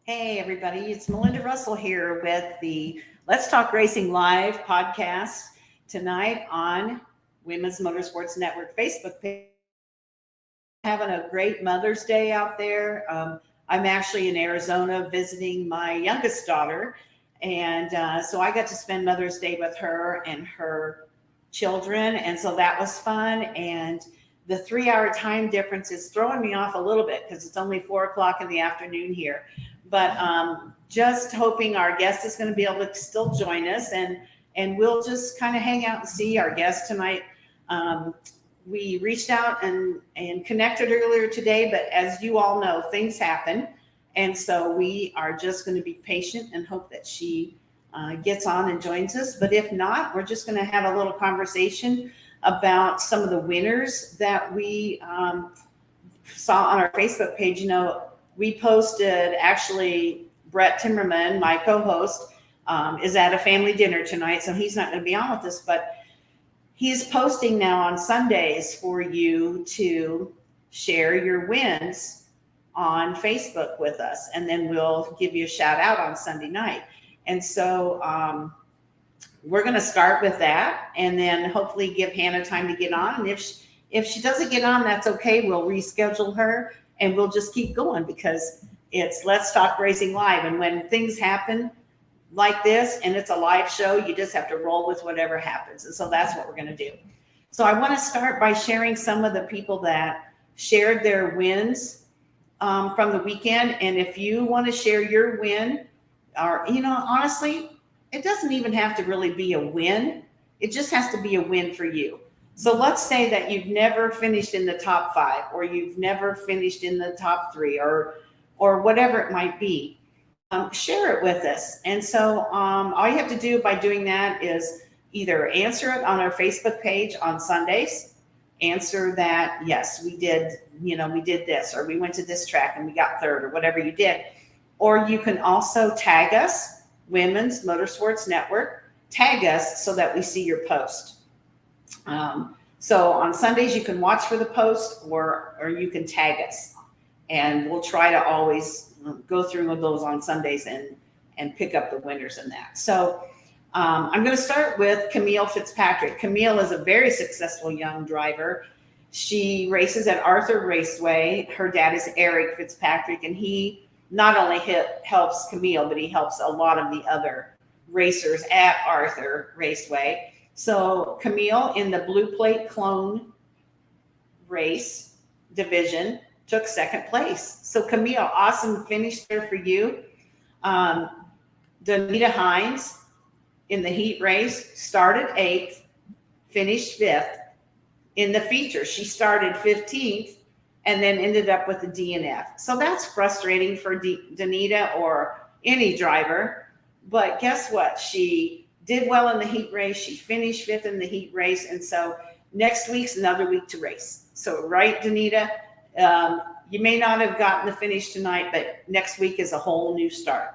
Hey, everybody, it's Melinda Russell here with the Let's Talk Racing Live podcast tonight on Women's Motorsports Network Facebook page. Having a great Mother's Day out there. I'm actually in Arizona visiting my youngest daughter, and so I got to spend Mother's Day with her and her children, and so that was fun. And the 3-hour time difference is throwing me off a little bit because it's only 4 o'clock in the afternoon here. But just hoping our guest is going to be able to still join us, and we'll just kind of hang out and see our guest tonight. We reached out and connected earlier today, but as you all know, things happen. And so we are just going to be patient and hope that she gets on and joins us. But if not, we're just going to have a little conversation about some of the winners that we saw on our Facebook page. You know, we posted, actually, Brett Timmerman, my co-host, is at a family dinner tonight, so he's not going to be on with us, but he's posting now on Sundays for you to share your wins on Facebook with us, and then we'll give you a shout out on Sunday night. And so we're going to start with that, and then hopefully give Hannah time to get on. And if she doesn't get on, that's okay. We'll reschedule her, and we'll just keep going because it's Let's Talk Racing Live. And when things happen like this and it's a live show, you just have to roll with whatever happens. And so that's what we're going to do. So I want to start by sharing some of the people that shared their wins from the weekend. And if you want to share your win, or, you know, honestly, it doesn't even have to really be a win. It just has to be a win for you. So let's say that you've never finished in the top 5, or you've never finished in the top 3, or whatever it might be. Share it with us. And so all you have to do by doing that is either answer it on our Facebook page on Sundays, answer that, yes, we did this, or we went to this track and we got 3rd, or whatever you did. Or you can also tag us, Women's Motorsports Network, tag us so that we see your post. So on Sundays, you can watch for the post, or you can tag us, and we'll try to always go through those on Sundays and pick up the winners in that. So I'm going to start with Camille Fitzpatrick. Camille is a very successful young driver. She races at Arthur Raceway. Her dad is Eric Fitzpatrick, and he not only helps Camille, but he helps a lot of the other racers at Arthur Raceway. So Camille, in the Blue Plate Clone race division, took 2nd place. So Camille, awesome finish there for you. Danita Hines in the heat race started 8th, finished 5th. In the feature, she started 15th and then ended up with a DNF. So that's frustrating for Danita or any driver. But guess what? She did well in the heat race. She finished 5th in the heat race. And so next week's another week to race. So right, Danita, you may not have gotten the finish tonight, but next week is a whole new start.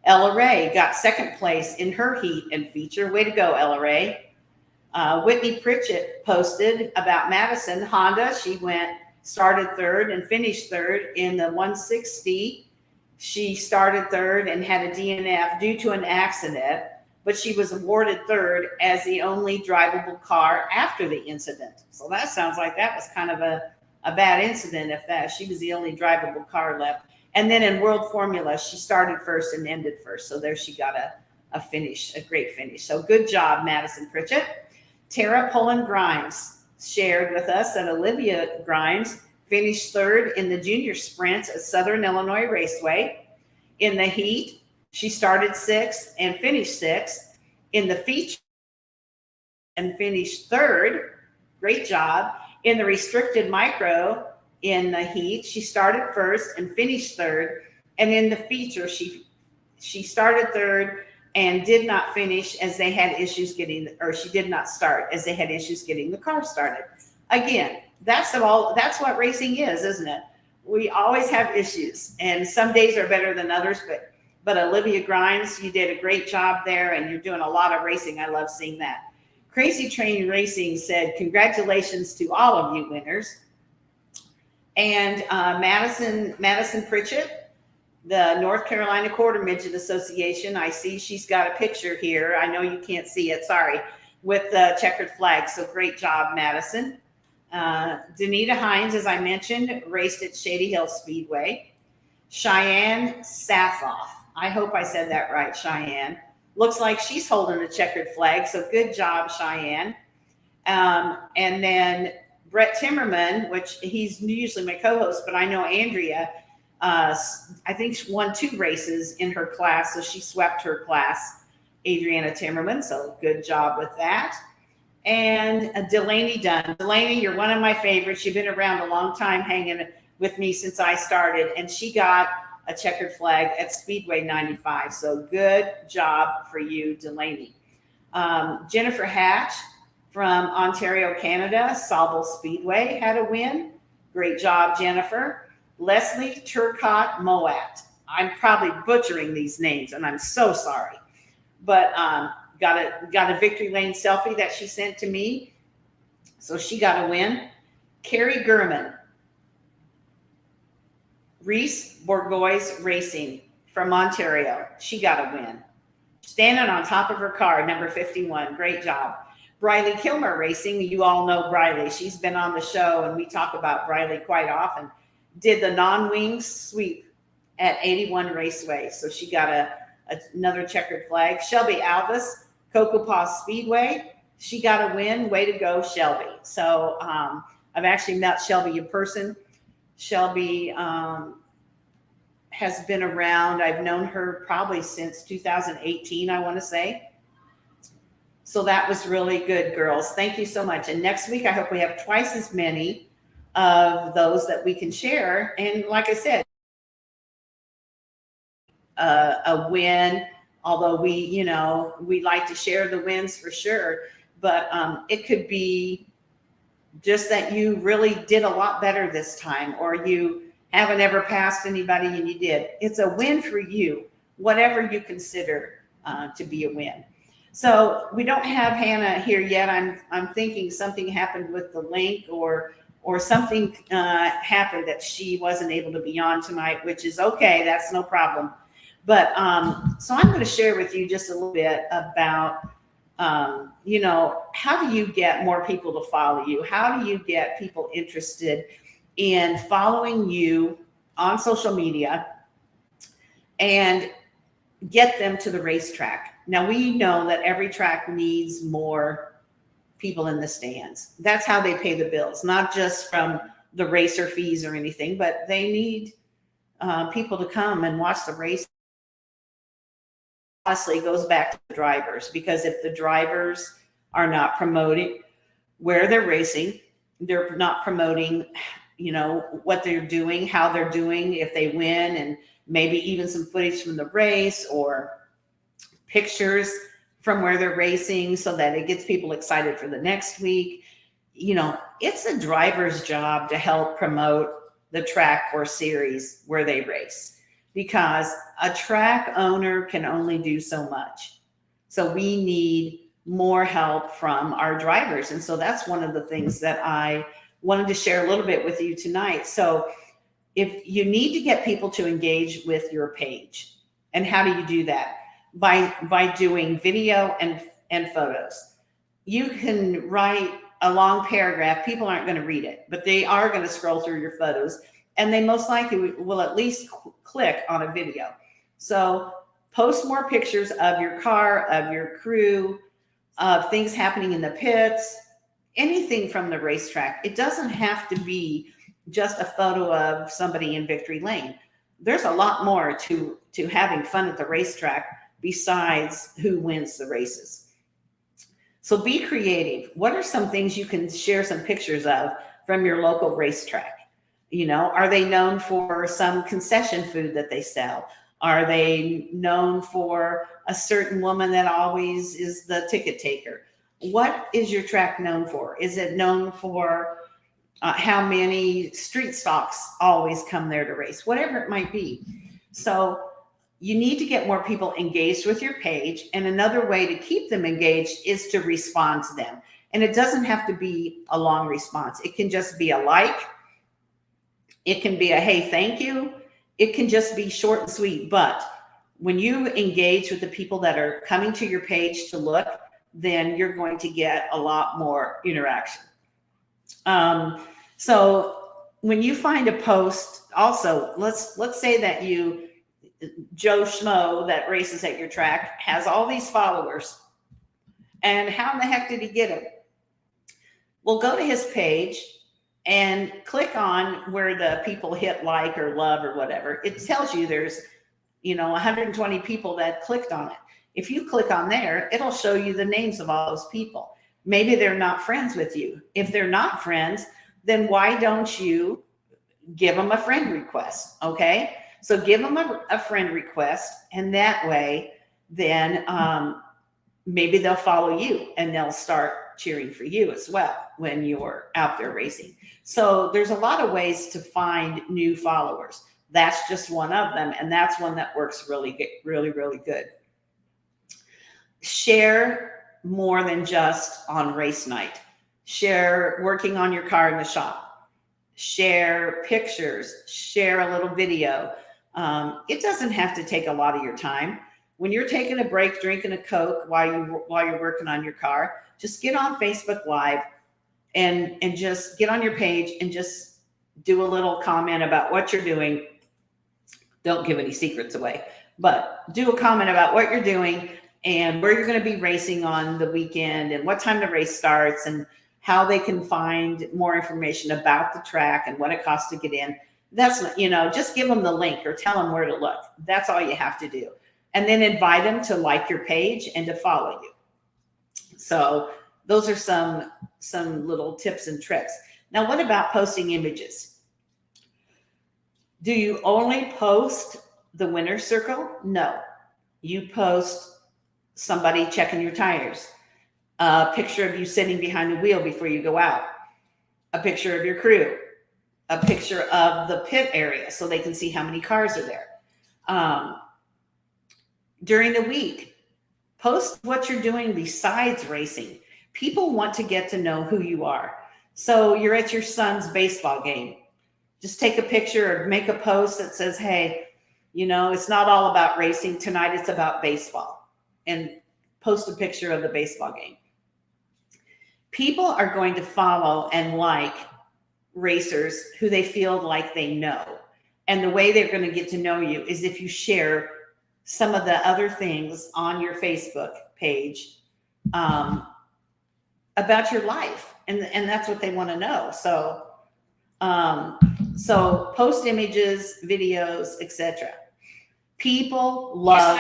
Ella Ray got 2nd place in her heat and feature. Way to go, Ella Ray. Whitney Pritchett posted about Madison Honda. She started 3rd and finished 3rd in the 160. She started 3rd and had a DNF due to an accident, but she was awarded 3rd as the only drivable car after the incident. So that sounds like that was kind of a bad incident if that she was the only drivable car left. And then in World Formula, she started 1st and ended 1st. So there she got a finish, a great finish. So good job, Madison Pritchett. Tara Pullen Grimes shared with us that Olivia Grimes finished 3rd in the junior sprints at Southern Illinois Raceway. In the heat, she started 6th and finished 6th. In the feature, and finished 3rd. Great job. In the restricted micro in the heat, she started 1st and finished 3rd. And in the feature, she started 3rd and did not finish as they had issues she did not start as they had issues getting the car started. Again, that's what racing is, isn't it? We always have issues, and some days are better than others, but Olivia Grimes, you did a great job there, and you're doing a lot of racing. I love seeing that. Crazy Train Racing said, congratulations to all of you winners. And Madison Pritchett the North Carolina Quarter Midget Association. I see she's got a picture here. I know you can't see it, sorry, with the checkered flag. So great job, Madison. Danita Hines, as I mentioned, raced at Shady Hill Speedway. Cheyenne Safoff. I hope I said that right, Cheyenne. Looks like she's holding a checkered flag, so good job, Cheyenne. And then Brett Timmerman, which he's usually my co-host, but I know Andrea, I think she won 2 races in her class, so she swept her class, Adriana Timmerman, so good job with that. And Delaney Dunn. Delaney, you're one of my favorites. You've been around a long time hanging with me since I started, and she got a checkered flag at Speedway 95. So good job for you, Delaney. Jennifer Hatch from Ontario, Canada, Sauble Speedway had a win. Great job, Jennifer. Leslie Turcotte Moat. I'm probably butchering these names, and I'm so sorry. But got a victory lane selfie that she sent to me. So she got a win. Carrie Gurman. Reese Bourgois Racing from Ontario. She got a win. Standing on top of her car, number 51. Great job. Briley Kilmer Racing. You all know Briley. She's been on the show, and we talk about Briley quite often. Did the non-wing sweep at 81 Raceway. So she got another checkered flag. Shelby Alvis, Cocoa Paw Speedway. She got a win. Way to go, Shelby. So I've actually met Shelby in person. Shelby has been around. I've known her probably since 2018, I want to say. So that was really good, girls. Thank you so much. And next week, I hope we have twice as many of those that we can share. And like I said, a win, although we like to share the wins for sure, but it could be just that you really did a lot better this time, or you haven't ever passed anybody and you did. It's a win for you, whatever you consider to be a win. So we don't have Hannah here yet. I'm thinking something happened with the link, or something happened that she wasn't able to be on tonight, which is okay. That's no problem. But so I'm going to share with you just a little bit about, how do you get more people to follow you? How do you get people interested in following you on social media and get them to the racetrack? Now, we know that every track needs more people in the stands. That's how they pay the bills, not just from the racer fees or anything, but they need people to come and watch the race. Honestly, goes back to the drivers, because if the drivers are not promoting where they're racing, they're not promoting, what they're doing, how they're doing, if they win, and maybe even some footage from the race or pictures from where they're racing so that it gets people excited for the next week. It's a driver's job to help promote the track or series where they race, because a track owner can only do so much. So we need more help from our drivers. And so that's one of the things that I wanted to share a little bit with you tonight. So if you need to get people to engage with your page, and how do you do that? By doing video and photos. You can write a long paragraph. People aren't going to read it, but they are going to scroll through your photos, and they most likely will at least click on a video. So post more pictures of your car, of your crew, of things happening in the pits, anything from the racetrack. It doesn't have to be just a photo of somebody in victory lane. There's a lot more to having fun at the racetrack besides who wins the races. So be creative. What are some things you can share some pictures of from your local racetrack? Are they known for some concession food that they sell? Are they known for a certain woman that always is the ticket taker? What is your track known for? Is it known for how many street stocks always come there to race? Whatever it might be. So you need to get more people engaged with your page. And another way to keep them engaged is to respond to them. And it doesn't have to be a long response. It can just be a like. It can be a, hey, thank you. it can just be short and sweet. But when you engage with the people that are coming to your page to look, then you're going to get a lot more interaction. So when you find a post, also, let's say that Joe Schmo that races at your track has all these followers. And how in the heck did he get them? Well, go to his page and click on where the people hit like or love or whatever. It tells you there's, 120 people that clicked on it. If you click on there, it'll show you the names of all those people. Maybe they're not friends with you. If they're not friends, then why don't you give them a friend request? Okay. So give them a friend request, and that way, then maybe they'll follow you and they'll start cheering for you as well when you're out there racing. So there's a lot of ways to find new followers. That's just one of them, and that's one that works really good. Share more than just on race night. Share working on your car in the shop. Share pictures. Share a little video. It doesn't have to take a lot of your time. When you're taking a break, drinking a Coke while you're working on your car, just get on Facebook Live and just get on your page and just do a little comment about what you're doing. Don't give any secrets away, but do a comment about what you're doing and where you're going to be racing on the weekend and what time the race starts and how they can find more information about the track and what it costs to get in. That's not, just give them the link or tell them where to look. That's all you have to do. And then invite them to like your page and to follow you. So those are some little tips and tricks. Now, what about posting images? Do you only post the winner's circle? No. You post somebody checking your tires, a picture of you sitting behind the wheel before you go out, a picture of your crew, a picture of the pit area so they can see how many cars are there. During the week, post what you're doing besides racing. People want to get to know who you are. So you're at your son's baseball game. Just take a picture or make a post that says, hey, it's not all about racing. Tonight it's about baseball. And post a picture of the baseball game. People are going to follow and like racers who they feel like they know. And the way they're going to get to know you is if you share some of the other things on your Facebook page about your life. And that's what they want to know. So post images, videos, etc. People love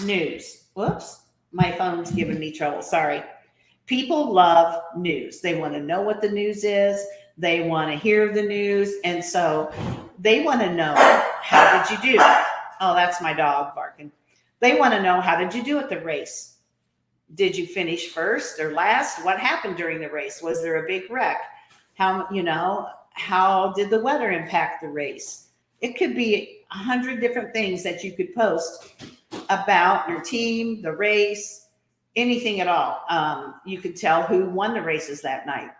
news. Whoops, my phone's giving me trouble. Sorry. People love news. They want to know what the news is. They want to hear the news. And so they want to know, how did you do? Oh, that's my dog barking. They want to know, how did you do at the race? Did you finish first or last? What happened during the race? Was there a big wreck? How did the weather impact the race? It could be 100 different things that you could post about your team, the race, anything at all. You could tell who won the races that night.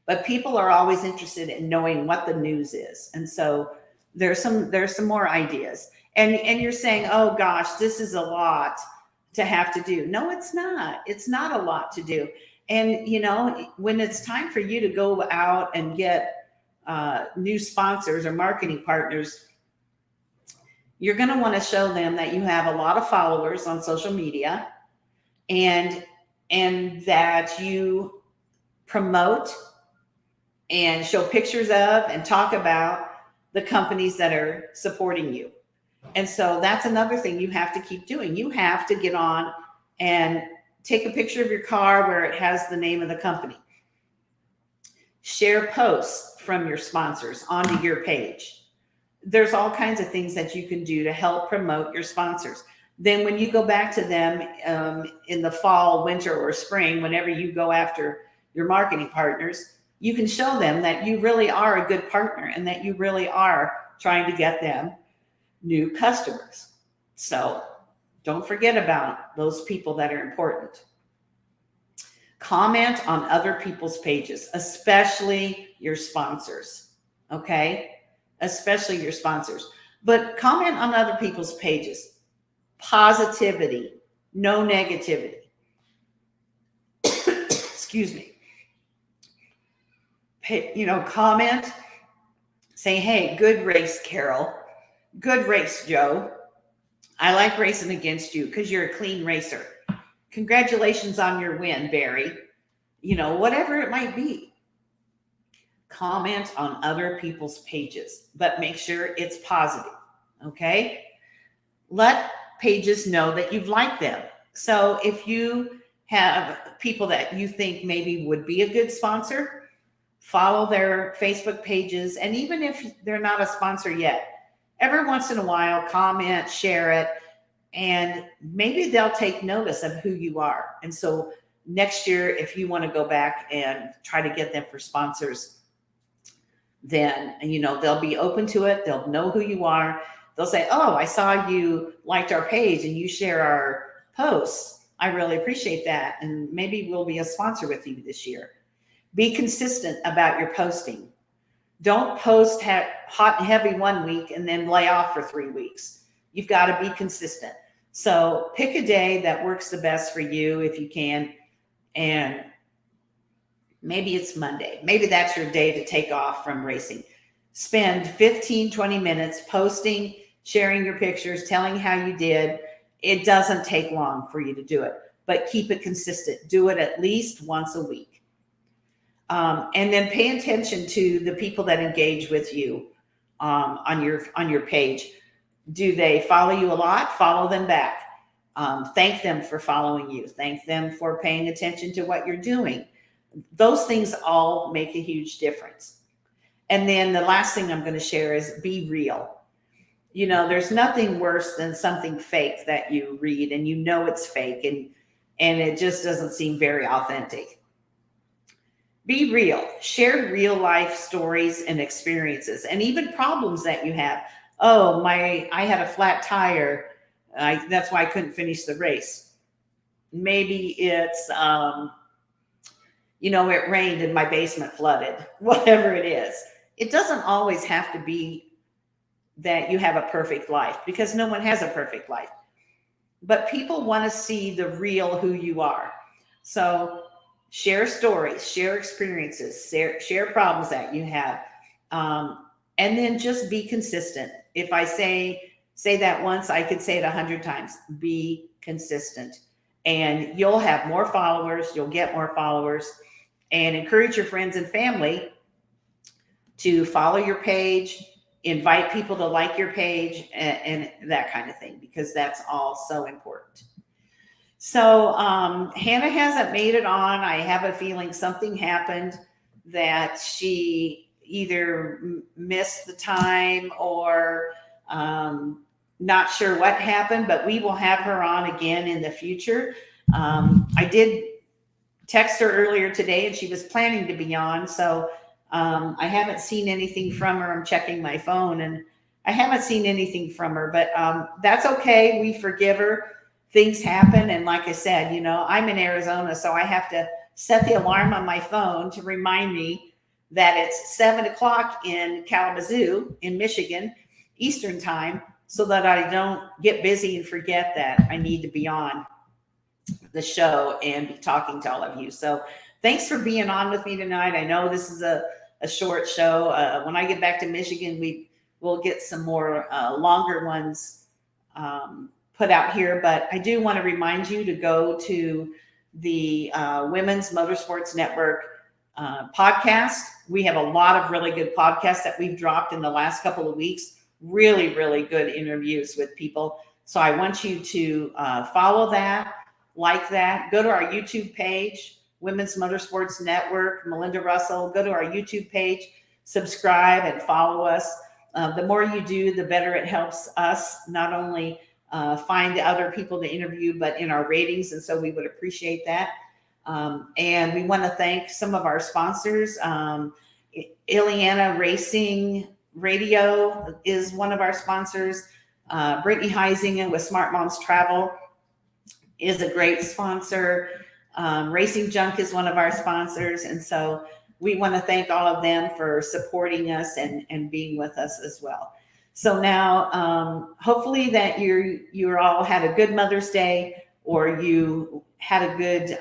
But people are always interested in knowing what the news is. And so there's some more ideas. And you're saying, oh gosh, this is a lot to have to do. No, it's not. It's not a lot to do. And, when it's time for you to go out and get new sponsors or marketing partners, you're going to want to show them that you have a lot of followers on social media and that you promote and show pictures of and talk about the companies that are supporting you. And so that's another thing you have to keep doing. You have to get on and take a picture of your car where it has the name of the company. Share posts from your sponsors onto your page. There's all kinds of things that you can do to help promote your sponsors. Then when you go back to them in the fall, winter, or spring, whenever you go after your marketing partners, you can show them that you really are a good partner and that you really are trying to get them new customers. So don't forget about those people that are important. Comment on other people's pages, especially your sponsors. Okay. especially your sponsors. But comment on other people's pages. Positivity, no negativity. Excuse me. Comment, say, hey, good race, Carol. Good race, Joe. I like racing against you because you're a clean racer. Congratulations on your win, Barry. Whatever it might be. Comment on other people's pages, but make sure it's positive, okay? Let pages know that you've liked them. So if you have people that you think maybe would be a good sponsor, follow their Facebook pages. And even if they're not a sponsor yet, every once in a while, comment, share it, and maybe they'll take notice of who you are. And so next year, if you want to go back and try to get them for sponsors, then, they'll be open to it. They'll know who you are. They'll say, oh, I saw you liked our page and you share our posts. I really appreciate that. And maybe we'll be a sponsor with you this year. Be consistent about your posting. Don't post hot and heavy one week and then lay off for 3 weeks. You've got to be consistent. So pick a day that works the best for you if you can. And maybe it's Monday. Maybe that's your day to take off from racing. Spend 15, 20 minutes posting, sharing your pictures, telling how you did. It doesn't take long for you to do it, but keep it consistent. Do it at least once a week. And then pay attention to the people that engage with you on your page. Do they follow you a lot? Follow them back. Thank them for following you. Thank them for paying attention to what you're doing. Those things all make a huge difference. And then the last thing I'm going to share is be real. There's nothing worse than something fake that you read and it's fake and it just doesn't seem very authentic. Be real. Share real life stories and experiences and even problems that you have. Oh, I had a flat tire. That's why I couldn't finish the race. Maybe it's, it rained and my basement flooded, whatever it is. It doesn't always have to be that you have a perfect life because no one has a perfect life. But people want to see the real who you are. So share stories, share experiences, share problems that you have. And then just be consistent. If I say that once, I could say it 100 times. Be consistent. And you'll have more followers. You'll get more followers. And encourage your friends and family to follow your page, invite people to like your page, and that kind of thing, because that's all so important. So Hannah hasn't made it on. I have a feeling something happened that she either missed the time or not sure what happened, but we will have her on again in the future. I did text her earlier today and she was planning to be on. So I haven't seen anything from her. I'm checking my phone and I haven't seen anything from her, but that's okay. We forgive her. Things happen. And like I said, I'm in Arizona, so I have to set the alarm on my phone to remind me that it's 7:00 in Kalamazoo in Michigan, Eastern time, so that I don't get busy and forget that I need to be on the show and be talking to all of you. So thanks for being on with me tonight. I know this is a short show. When I get back to Michigan, we'll get some more longer ones put out here. But I do want to remind you to go to the Women's Motorsports Network podcast. We have a lot of really good podcasts that we've dropped in the last couple of weeks. Really, really good interviews with people. So I want you to follow that, like that. Go to our YouTube page, Women's Motorsports Network, Melinda Russell. Go to our YouTube page, subscribe and follow us. The more you do, the better it helps us not only find other people to interview, but in our ratings. And so we would appreciate that. And we want to thank some of our sponsors. Ileana Racing Radio is one of our sponsors. Brittany Heisingen with Smart Moms Travel is a great sponsor. Racing Junk is one of our sponsors. And so we want to thank all of them for supporting us and being with us as well. So now, hopefully that you're all had a good Mother's Day, or you had a good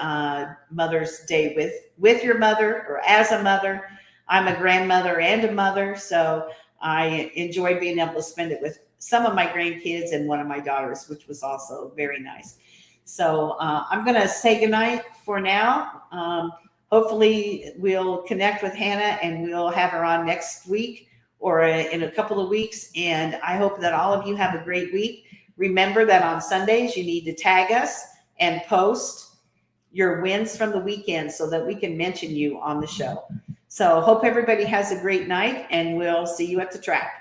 Mother's Day with your mother or as a mother. I'm a grandmother and a mother, so I enjoyed being able to spend it with some of my grandkids and one of my daughters, which was also very nice. So I'm going to say goodnight for now. Hopefully we'll connect with Hannah and we'll have her on next week or in a couple of weeks. And I hope that all of you have a great week. Remember that on Sundays, you need to tag us and post your wins from the weekend so that we can mention you on the show. So hope everybody has a great night, and we'll see you at the track.